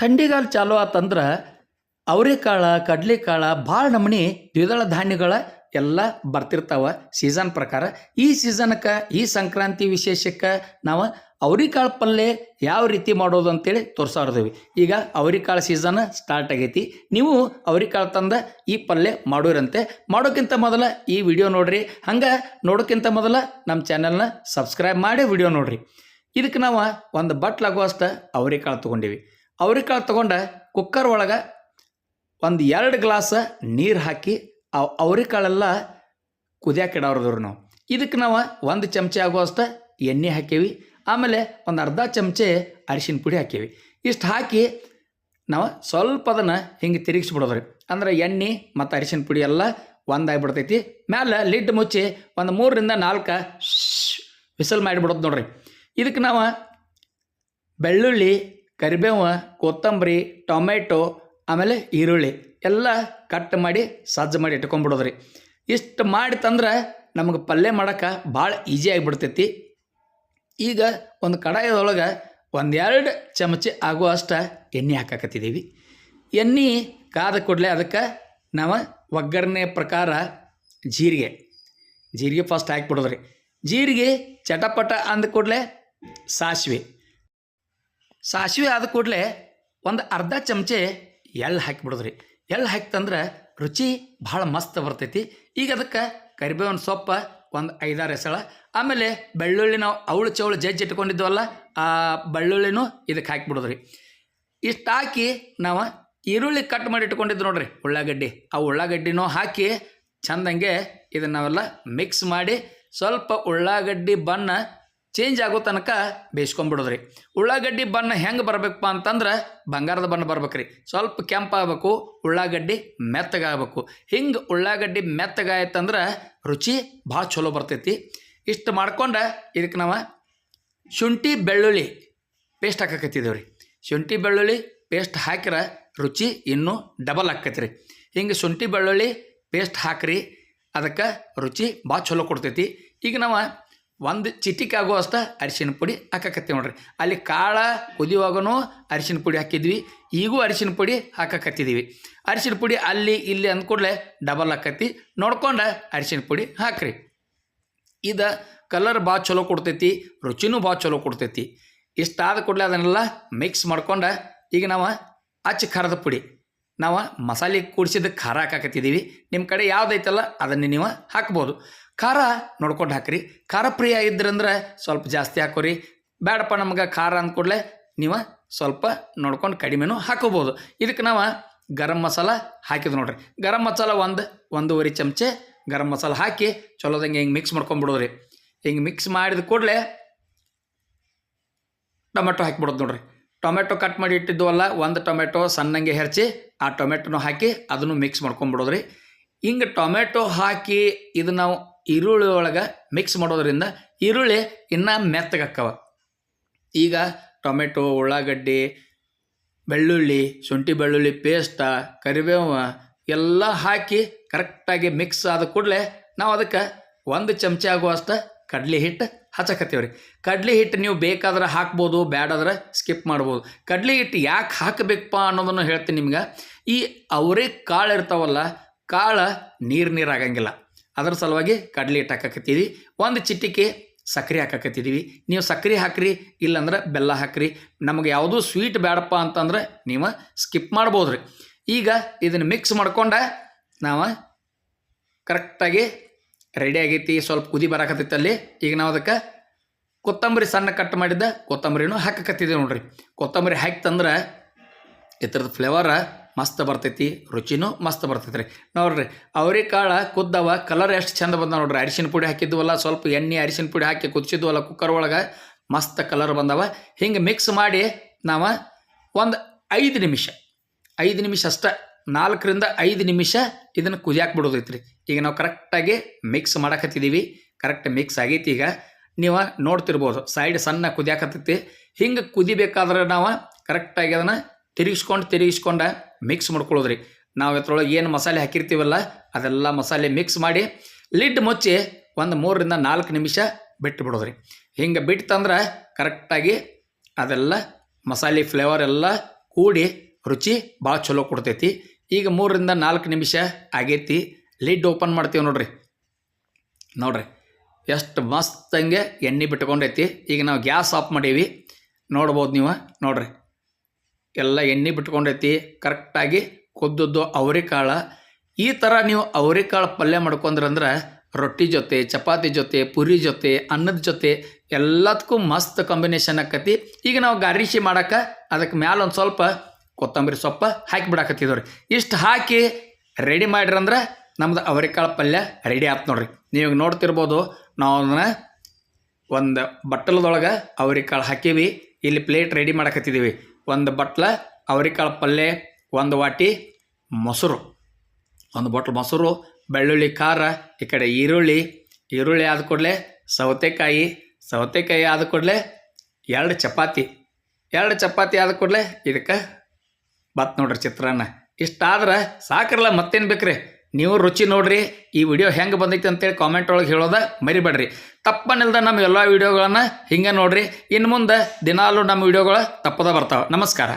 ಥಂಡಿಗಾಲ ಚಾಲು ಆತಂದ್ರೆ ಅವರೆಕಾಳು ಕಡ್ಲೆಕಾಳು ಭಾಳ ನಮೂನಿ ದ್ವಿದಳ ಧಾನ್ಯಗಳ ಎಲ್ಲ ಬರ್ತಿರ್ತಾವ ಸೀಸನ್ ಪ್ರಕಾರ. ಈ ಸೀಸನ್ಕ್ಕೆ ಈ ಸಂಕ್ರಾಂತಿ ವಿಶೇಷಕ್ಕೆ ನಾವು ಅವರೆಕಾಳು ಪಲ್ಯ ಯಾವ ರೀತಿ ಮಾಡೋದು ಅಂತೇಳಿ ತೋರಿಸೋರ್ದೇವಿ. ಈಗ ಅವರೆಕಾಳು ಸೀಸನ್ ಸ್ಟಾರ್ಟ್ ಆಗೈತಿ. ನೀವು ಅವರೆಕಾಳು ತಂದ ಈ ಪಲ್ಯ ಮಾಡೋರಂತೆ. ಮಾಡೋಕ್ಕಿಂತ ಮೊದಲ ಈ ವಿಡಿಯೋ ನೋಡ್ರಿ. ಹಂಗೆ ನೋಡೋಕ್ಕಿಂತ ಮೊದಲ ನಮ್ಮ ಚಾನಲ್ನ ಸಬ್ಸ್ಕ್ರೈಬ್ ಮಾಡಿ ವಿಡಿಯೋ ನೋಡ್ರಿ. ಇದಕ್ಕೆ ನಾವು ಒಂದು ಬಟ್ಲಾಗುವಷ್ಟು ಅವರೆಕಾಳು ತೊಗೊಂಡಿವಿ. ಅವರೆಕಾಳು ತೊಗೊಂಡು ಕುಕ್ಕರ್ ಒಳಗೆ ಒಂದು 2 ಗ್ಲಾಸ್ ನೀರು ಹಾಕಿ ಅವರೆಕಾಳೆಲ್ಲ ಕುದಿಯಾಕೆ ಇಡೋರ್ದವ್ರು ನಾವು. ಇದಕ್ಕೆ ನಾವು 1 ಚಮಚೆ ಆಗುವಷ್ಟು ಎಣ್ಣೆ ಹಾಕೀವಿ. ಆಮೇಲೆ ಒಂದು ಅರ್ಧ ಚಮಚೆ ಅರಿಶಿನ ಪುಡಿ ಹಾಕೀವಿ. ಇಷ್ಟು ಹಾಕಿ ನಾವು ಸ್ವಲ್ಪ ಅದನ್ನು ಹಿಂಗೆ ತಿರುಗಿಸ್ಬಿಡೋದ್ರಿ. ಅಂದ್ರೆ ಎಣ್ಣೆ ಮತ್ತು ಅರಿಶಿನ ಪುಡಿ ಎಲ್ಲ ಒಂದಾಗಿಬಿಡ್ತೈತಿ. ಮ್ಯಾಲೆ ಲಿಡ್ ಮುಚ್ಚಿ ಒಂದು 3ರಿಂದ 4 ವಿಸಲ್ ಮಾಡಿಬಿಡೋದು ನೋಡ್ರಿ. ಇದಕ್ಕೆ ನಾವು ಬೆಳ್ಳುಳ್ಳಿ, ಕರಿಬೇವು, ಕೊತ್ತಂಬರಿ, ಟೊಮೆಟೊ, ಆಮೇಲೆ ಈರುಳ್ಳಿ ಎಲ್ಲ ಕಟ್ ಮಾಡಿ ಸಜ್ಜು ಮಾಡಿ ಇಟ್ಕೊಂಡ್ಬಿಡೋದ್ರಿ. ಇಷ್ಟು ಮಾಡಿ ತಂದ್ರೆ ನಮಗೆ ಪಲ್ಯ ಮಾಡೋಕೆ ಭಾಳ ಈಸಿ ಆಗಿಬಿಡ್ತೈತಿ. ಈಗ ಒಂದು ಕಡಾಯದೊಳಗೆ 1-2 ಚಮಚೆ ಆಗುವಷ್ಟು ಎಣ್ಣೆ ಹಾಕಾಕತ್ತಿದ್ದೀವಿ. ಎಣ್ಣೆ ಕಾದ ಕೂಡಲೇ ಅದಕ್ಕೆ ನಾವು ಒಗ್ಗರಣೆ ಪ್ರಕಾರ ಜೀರಿಗೆ ಫಸ್ಟ್ ಹಾಕಿಬಿಡೋದ್ರಿ. ಜೀರಿಗೆ ಚಟಪಟ ಅಂದ ಕೂಡಲೇ ಸಾಸಿವೆ ಆದ ಕೂಡಲೇ ಒಂದು ಅರ್ಧ ಚಮಚೆ ಎಳ್ಳು ಹಾಕಿಬಿಡೋದ್ರಿ. ಎಳ್ಳು ಹಾಕ್ತಂದ್ರೆ ರುಚಿ ಭಾಳ ಮಸ್ತ್ ಬರ್ತೈತಿ. ಈಗ ಅದಕ್ಕೆ ಕರಿಬೇವಿನ ಸೊಪ್ಪು ಒಂದು 5-6 ಎಸಳ, ಆಮೇಲೆ ಬೆಳ್ಳುಳ್ಳಿ ನಾವು ಅವಳು ಚವಳು ಜಜ್ಜಿ ಇಟ್ಕೊಂಡಿದ್ವಲ್ಲ ಆ ಬೆಳ್ಳುಳ್ಳಿನೂ ಇದಕ್ಕೆ ಹಾಕಿಬಿಡೋದ್ರಿ. ಇಷ್ಟು ಹಾಕಿ ನಾವು ಈರುಳ್ಳಿ ಕಟ್ ಮಾಡಿ ಇಟ್ಕೊಂಡಿದ್ದು ನೋಡ್ರಿ ಉಳ್ಳಾಗಡ್ಡಿ, ಆ ಉಳ್ಳಾಗಡ್ಡಿನೂ ಹಾಕಿ ಚಂದಂಗೆ ಇದನ್ನು ನಾವೆಲ್ಲ ಮಿಕ್ಸ್ ಮಾಡಿ ಸ್ವಲ್ಪ ಉಳ್ಳಾಗಡ್ಡಿ ಬಣ್ಣ ಚೇಂಜ್ ಆಗೋ ತನಕ ಬೇಯಿಸ್ಕೊಂಬಿಡೋದ್ರಿ. ಉಳ್ಳಾಗಡ್ಡಿ ಬಣ್ಣ ಹೆಂಗೆ ಬರಬೇಕಪ್ಪ ಅಂತಂದ್ರೆ ಬಂಗಾರದ ಬಣ್ಣ ಬರ್ಬೇಕ್ರಿ. ಸ್ವಲ್ಪ ಕೆಂಪಾಗಬೇಕು, ಉಳ್ಳಾಗಡ್ಡಿ ಮೆತ್ತಗಾಗಬೇಕು. ಹಿಂಗೆ ಉಳ್ಳಾಗಡ್ಡಿ ಮೆತ್ತಗಾಯ್ತಂದ್ರೆ ರುಚಿ ಭಾಳ ಚಲೋ ಬರ್ತೈತಿ. ಇಷ್ಟು ಮಾಡ್ಕೊಂಡು ಇದಕ್ಕೆ ನಾವು ಶುಂಠಿ ಬೆಳ್ಳುಳ್ಳಿ ಪೇಸ್ಟ್ ಹಾಕಕತ್ತಿದ್ದೇವೆ ರೀ. ಶುಂಠಿ ಬೆಳ್ಳುಳ್ಳಿ ಪೇಸ್ಟ್ ಹಾಕಿದ್ರೆ ರುಚಿ ಇನ್ನೂ ಡಬಲ್ ಆಕೈತಿ ರೀ. ಹಿಂಗೆ ಶುಂಠಿ ಬೆಳ್ಳುಳ್ಳಿ ಪೇಸ್ಟ್ ಹಾಕ್ರಿ, ಅದಕ್ಕೆ ರುಚಿ ಭಾಳ ಚಲೋ ಕೊಡ್ತೈತಿ. ಈಗ ನಾವು 1 ಚಿಟಿಕೆ ಆಗುವಷ್ಟು ಅರಿಶಿನ ಪುಡಿ ಹಾಕಕತ್ತೀವಿ ನೋಡ್ರಿ. ಅಲ್ಲಿ ಕಾಳು ಕುದಿಯುವಾಗೂ ಅರಿಶಿನ ಪುಡಿ ಹಾಕಿದ್ವಿ, ಈಗೂ ಅರಿಶಿನ ಪುಡಿ ಹಾಕಕತ್ತಿದ್ದೀವಿ. ಅರಿಶಿನ ಪುಡಿ ಅಲ್ಲಿ ಇಲ್ಲಿ ಅಂದ್ಕೂಡಲೇ ಡಬಲ್ ಆಕತಿ, ನೋಡ್ಕೊಂಡು ಅರಿಶಿನ ಪುಡಿ ಹಾಕ್ರಿ. ಇದು ಕಲರ್ ಭಾಳ ಚಲೋ ಕೊಡ್ತೈತಿ, ರುಚಿನೂ ಭಾಳ ಚಲೋ ಕೊಡ್ತೈತಿ. ಇಷ್ಟಾದ ಕೂಡಲೇ ಅದನ್ನೆಲ್ಲ ಮಿಕ್ಸ್ ಮಾಡ್ಕೊಂಡು ಈಗ ನಾವು ಖಾರದ ಪುಡಿ, ನಾವು ಮಸಾಲೆ ಕೂಡಿಸಿದ ಖಾರ ಹಾಕಕತ್ತಿದ್ದೀವಿ. ನಿಮ್ಮ ಕಡೆ ಯಾವುದೈತಲ್ಲ ಅದನ್ನು ನೀವು ಹಾಕ್ಬೋದು. ಖಾರ ನೋಡ್ಕೊಂಡು ಹಾಕ್ರಿ. ಖಾರ ಪ್ರಿಯ ಇದ್ರಂದ್ರೆ ಸ್ವಲ್ಪ ಜಾಸ್ತಿ ಹಾಕೋರಿ. ಬೇಡಪ್ಪ ನಮ್ಗೆ ಖಾರ ಅಂದ್ಕೂಡಲೇ ನೀವು ಸ್ವಲ್ಪ ನೋಡ್ಕೊಂಡು ಕಡಿಮೆನೂ ಹಾಕೋಬೋದು. ಇದಕ್ಕೆ ನಾವು ಗರಂ ಮಸಾಲ ಹಾಕಿದ್ವಿ ನೋಡ್ರಿ. ಗರಂ ಮಸಾಲ 1-1.5 ಚಮಚೆ ಗರಂ ಮಸಾಲ ಹಾಕಿ ಚಲೋದಂಗೆ ಹಿಂಗೆ ಮಿಕ್ಸ್ ಮಾಡ್ಕೊಂಬಿಡೋದ್ರಿ. ಹಿಂಗೆ ಮಿಕ್ಸ್ ಮಾಡಿದ ಕೂಡಲೇ ಟೊಮೆಟೊ ಹಾಕಿಬಿಡೋದು ನೋಡ್ರಿ. ಟೊಮೆಟೊ ಕಟ್ ಮಾಡಿ ಇಟ್ಟಿದ್ವಲ್ಲ, 1 ಟೊಮೆಟೊ ಸಣ್ಣಂಗೆ ಹೆಚ್ಚಿ ಆ ಟೊಮೆಟೊನೂ ಹಾಕಿ ಅದನ್ನು ಮಿಕ್ಸ್ ಮಾಡ್ಕೊಂಬಿಡೋದ್ರಿ. ಹಿಂಗೆ ಟೊಮೆಟೊ ಹಾಕಿ ಇದು ನಾವು ಈರುಳ್ಳಿ ಒಳಗೆ ಮಿಕ್ಸ್ ಮಾಡೋದ್ರಿಂದ ಈರುಳ್ಳಿ ಇನ್ನೂ ಮೆತ್ತಗಕ್ಕವ. ಈಗ ಟೊಮೆಟೊ, ಉಳ್ಳಾಗಡ್ಡಿ, ಬೆಳ್ಳುಳ್ಳಿ, ಶುಂಠಿ ಬೆಳ್ಳುಳ್ಳಿ ಪೇಸ್ಟ, ಕರಿಬೇವು ಎಲ್ಲ ಹಾಕಿ ಕರೆಕ್ಟಾಗಿ ಮಿಕ್ಸ್ ಆದ ಕೂಡಲೇ ನಾವು ಅದಕ್ಕೆ 1 ಚಮಚೆ ಆಗುವಷ್ಟು ಕಡ್ಲೆ ಹಿಟ್ಟು ಹಚ್ಚಕತ್ತೀವಿ ರೀ. ಕಡ್ಲೆ ಹಿಟ್ಟು ನೀವು ಬೇಕಾದ್ರೆ ಹಾಕ್ಬೋದು, ಬ್ಯಾಡಾದ್ರೆ ಸ್ಕಿಪ್ ಮಾಡ್ಬೋದು. ಕಡ್ಲೆ ಹಿಟ್ಟು ಯಾಕೆ ಹಾಕಬೇಕಪ್ಪ ಅನ್ನೋದನ್ನು ಹೇಳ್ತೀನಿ ನಿಮ್ಗೆ. ಈ ಅವರೆಕಾಳು ಇರ್ತಾವಲ್ಲ, ಕಾಳು ನೀರಾಗಂಗಿಲ್ಲ, ಅದರ ಸಲುವಾಗಿ ಕಡ್ಲೆ ಹಿಟ್ಟು ಹಾಕಕತ್ತೀವಿ. 1 ಚಿಟಿಕೆ ಸಕ್ಕರೆ ಹಾಕಕತ್ತಿದ್ದೀವಿ. ನೀವು ಸಕ್ಕರೆ ಹಾಕ್ರಿ, ಇಲ್ಲಾಂದ್ರೆ ಬೆಲ್ಲ ಹಾಕ್ರಿ. ನಮಗೆ ಯಾವುದೂ ಸ್ವೀಟ್ ಬೇಡಪ್ಪ ಅಂತಂದ್ರೆ ನೀವು ಸ್ಕಿಪ್ ಮಾಡ್ಬೋದು ರೀ. ಈಗ ಇದನ್ನು ಮಿಕ್ಸ್ ಮಾಡ್ಕೊಂಡು ನಾವು ಕರೆಕ್ಟಾಗಿ ರೆಡಿ ಆಗೈತಿ. ಸ್ವಲ್ಪ ಕುದಿ ಬರಾಕತ್ತೈತಲ್ಲಿ. ಈಗ ನಾವು ಅದಕ್ಕೆ ಕೊತ್ತಂಬರಿ ಸಣ್ಣ ಕಟ್ ಮಾಡಿದ್ದ ಕೊತ್ತಂಬರಿನೂ ಹಾಕಕತ್ತಿದ್ದೀವಿ ನೋಡ್ರಿ. ಕೊತ್ತಂಬರಿ ಹಾಕ್ತಂದ್ರೆ ಇದ್ರದ್ದು ಫ್ಲೇವರ ಮಸ್ತ್ ಬರ್ತೈತಿ, ರುಚಿನೂ ಮಸ್ತ್ ಬರ್ತೈತಿ ರೀ. ನೋಡ್ರಿ ಅವರೆಕಾಳು ಕುದ್ದವ, ಕಲರ್ ಎಷ್ಟು ಚಂದ ಬಂದ ನೋಡ್ರಿ. ಅರಿಶಿನ ಪುಡಿ ಹಾಕಿದ್ವಲ್ಲ, ಸ್ವಲ್ಪ ಎಣ್ಣೆ ಅರಿಶಿನ ಪುಡಿ ಹಾಕಿ ಕುದಿಸಿದ್ವಲ್ಲ ಕುಕ್ಕರ್ ಒಳಗೆ, ಮಸ್ತ್ ಕಲರ್ ಬಂದವ. ಹಿಂಗೆ ಮಿಕ್ಸ್ ಮಾಡಿ ನಾವು ಒಂದು 5 ನಿಮಿಷ ಅಷ್ಟೇ, 4ರಿಂದ 5 ನಿಮಿಷ ಇದನ್ನು ಕುದಿಯಾಕೆ ಬಿಡೋದೈತ್ರಿ. ಈಗ ನಾವು ಕರೆಕ್ಟಾಗಿ ಮಿಕ್ಸ್ ಮಾಡಕತ್ತಿದ್ದೀವಿ. ಕರೆಕ್ಟ್ ಮಿಕ್ಸ್ ಆಗೈತಿ. ಈಗ ನೀವು ನೋಡ್ತಿರ್ಬೋದು ಸೈಡ್ ಸಣ್ಣ ಕುದಿಯಾಕತ್ತೈತಿ. ಹಿಂಗೆ ಕುದಿಬೇಕಾದ್ರೆ ನಾವು ಕರೆಕ್ಟಾಗಿ ಅದನ್ನು ತಿರುಗಿಸ್ಕೊಂಡು ಮಿಕ್ಸ್ ಮಾಡ್ಕೊಳ್ಳೋದ್ರಿ. ನಾವು ಇದ್ರೊಳಗೆ ಏನು ಮಸಾಲೆ ಹಾಕಿರ್ತೀವಲ್ಲ ಅದೆಲ್ಲ ಮಸಾಲೆ ಮಿಕ್ಸ್ ಮಾಡಿ ಲಿಡ್ ಮುಚ್ಚಿ ಒಂದು 3ರಿಂದ 4 ನಿಮಿಷ ಬಿಟ್ಟು ಬಿಡೋದ್ರಿ. ಹಿಂಗೆ ಬಿಟ್ಟು ತಂದ್ರೆ ಕರೆಕ್ಟಾಗಿ ಅದೆಲ್ಲ ಮಸಾಲೆ ಫ್ಲೇವರ್ ಎಲ್ಲ ಕೂಡಿ ರುಚಿ ಭಾಳ ಚಲೋ ಕೊಡ್ತೈತಿ. ಈಗ 3ರಿಂದ 4 ನಿಮಿಷ ಆಗೈತಿ. ಲಿಡ್ ಓಪನ್ ಮಾಡ್ತೀವಿ ನೋಡ್ರಿ ಎಷ್ಟು ಮಸ್ತಂಗೆ ಎಣ್ಣೆ ಬಿಟ್ಕೊಂಡೈತಿ. ಈಗ ನಾವು ಗ್ಯಾಸ್ ಆಫ್ ಮಾಡೀವಿ, ನೋಡ್ಬೋದು ನೀವು. ನೋಡ್ರಿ ಎಲ್ಲ ಎಣ್ಣೆ ಬಿಟ್ಕೊಂಡೈತಿ. ಕರೆಕ್ಟಾಗಿ ಕುದ್ದದ್ದು ಅವರೆಕಾಳು. ಈ ಥರ ನೀವು ಅವರೆಕಾಳು ಪಲ್ಯ ಮಾಡ್ಕೊಂಡ್ರಂದ್ರೆ ರೊಟ್ಟಿ ಜೊತೆ, ಚಪಾತಿ ಜೊತೆ, ಪುರಿ ಜೊತೆ, ಅನ್ನದ ಜೊತೆ ಎಲ್ಲದಕ್ಕೂ ಮಸ್ತ್ ಕಾಂಬಿನೇಷನ್ ಆಕತಿ. ಈಗ ನಾವು ಗಾರ್ನಿಷ್ ಮಾಡೋಕೆ ಅದಕ್ಕೆ ಮ್ಯಾಲ ಒಂದು ಸ್ವಲ್ಪ ಕೊತ್ತಂಬರಿ ಸೊಪ್ಪು ಹಾಕಿ ಬಿಡಾಕತ್ತಿದ್ವಿ. ಇಷ್ಟು ಹಾಕಿ ರೆಡಿ ಮಾಡಿರಂದ್ರೆ ನಮ್ದು ಅವರೆಕಾಳು ಪಲ್ಯ ರೆಡಿ ಆಯ್ತು ನೋಡ್ರಿ. ನೀವು ನೋಡ್ತಿರ್ಬೋದು, ನಾವು ಅದನ್ನು ಒಂದು ಬಟ್ಟಲದೊಳಗೆ ಅವರೆಕಾಳು ಹಾಕೀವಿ. ಇಲ್ಲಿ ಪ್ಲೇಟ್ ರೆಡಿ ಮಾಡಕತ್ತಿದ್ದೀವಿ. ಒಂದು ಬಟ್ಲ ಅವರೆಕಾಳು ಪಲ್ಯ, ಒಂದು ವಾಟಿ ಮೊಸರು, ಒಂದು ಬಾಟ್ಲ್ ಮೊಸರು, ಬೆಳ್ಳುಳ್ಳಿ ಖಾರ, ಈ ಕಡೆ ಈರುಳ್ಳಿ ಆದ ಕೂಡಲೇ ಸೌತೆಕಾಯಿ ಆದ ಕೂಡಲೇ 2 ಚಪಾತಿ ಆದ ಕೂಡಲೇ ಇದಕ್ಕೆ ಬತ್ ನೋಡ್ರಿ ಚಿತ್ರಾನ್ನ. ಇಷ್ಟಾದ್ರೆ ಸಾಕ್ರಲ್ಲ, ಮತ್ತೇನು ಬೇಕ್ರಿ. ನೀವು ರುಚಿ ನೋಡ್ರಿ. ಈ ವಿಡಿಯೋ ಹೆಂಗೆ ಬಂದೈತೆ ಅಂತೇಳಿ ಕಾಮೆಂಟ್ ಒಳಗೆ ಹೇಳೋದ ಮರಿಬೇಡ್ರಿ. ತಪ್ಪನಿಲ್ದ ನಮ್ಮ ಎಲ್ಲ ವಿಡಿಯೋಗಳನ್ನು ಹಿಂಗೆ ನೋಡ್ರಿ. ಇನ್ನು ಮುಂದೆ ದಿನಾಲೂ ನಮ್ಮ ವಿಡಿಯೋಗಳು ತಪ್ಪದ ಬರ್ತಾವೆ. ನಮಸ್ಕಾರ.